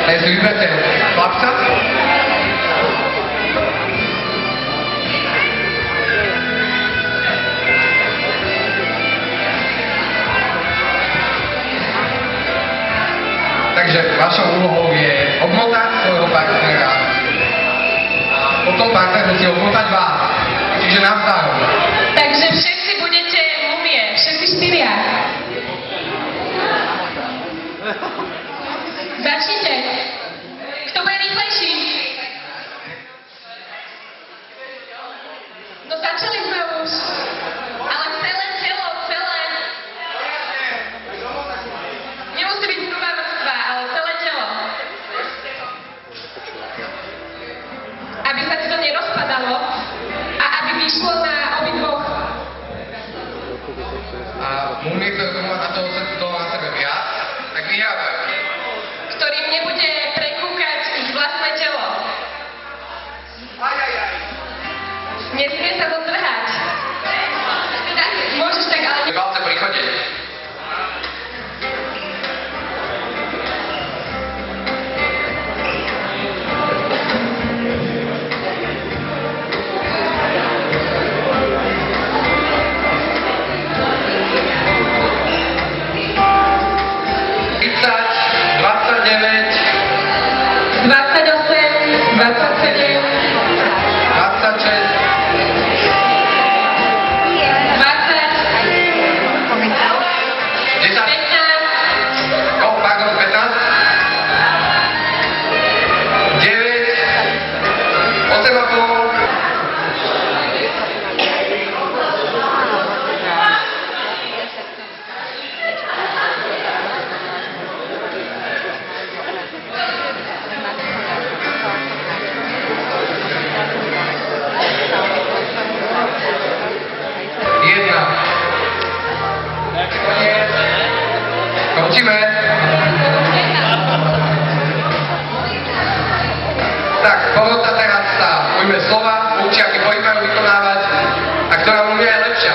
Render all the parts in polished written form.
Tak si vyberte chlapca. Takže vašou úlohou je obmotať svojho partnera a potom partner musí obmotať vás. Čiže navzájom. Takže všetci budete mumie, všetci štyria. Začnite. Kto bude rýchlejší? No začali sme už. Ale celé telo, celé. Nemusí byť hrubá vrstva, ale celé telo. Aby sa ti to nerozpadalo a aby vyšlo na obidvoch. A mumie, ktoré to má na sebe viac, tak vyhrávajú. Ktorým nebude prekúkať ich vlastné telo. Nesmie sa to trhať. Teda, môžeš tak, ale... Palce pri chode. Končíme. Tak, porota teraz sa ujme slova, učí, aký pohyb majú vykonávať a ktorá mu je lepšia.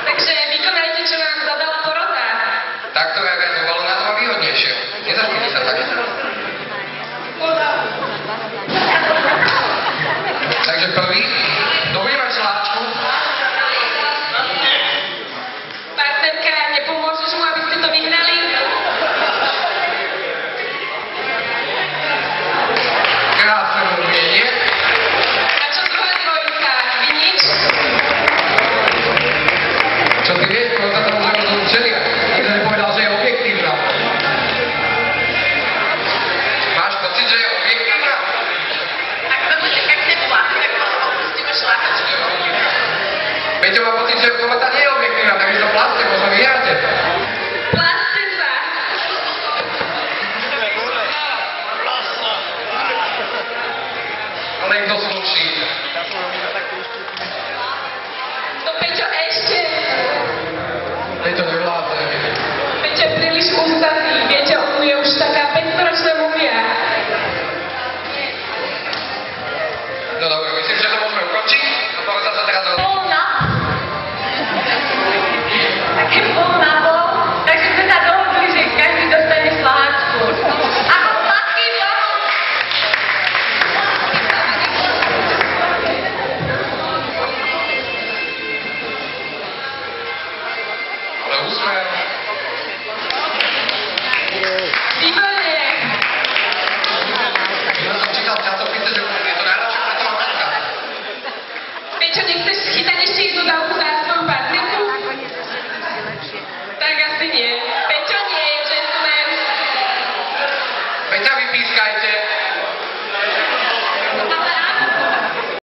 Takže vykonajte, čo vám zadala porota. Tak to je reagovalo na to výhodnejšie. Nezačnite sa tak. Takže prvý, dobrý máš šláčku. Partnerka, nepomôžeš mu, aby ste to vyhrali? Krásne umienie. A čo druhá dvojka? Vy nič? Čo ty vieš, koho sa to môže rozhodnúť všelijak. Nikto nepovedal, že je objektívna. Máš pocit, že je objektívna? Ak to bude tak teplá, tak potom pustíme šláhač. Peťo má pocit, že porota nie je objektívna, tak vy to pláste, možno vyhráte. Pláste sa. Ale kto sluší? No Peťo, ešte. Peťo nevládne. Peťo je príliš ústatný. Viete, on je už taká 500-ročná mumia. No dobre, myslím, že to môžeme ukončiť. A porota sa teraz rozhodne. Pol na. Také pol na pol. Takže sme sa dohodli, že každý dostane šláhačku. Ako sladký dom. Ale úsmev. Výborne. Ja som čítal v časopise, že je to najlepšie pre toho matka. Peťo, nechceš chytať ešte jednu dávku za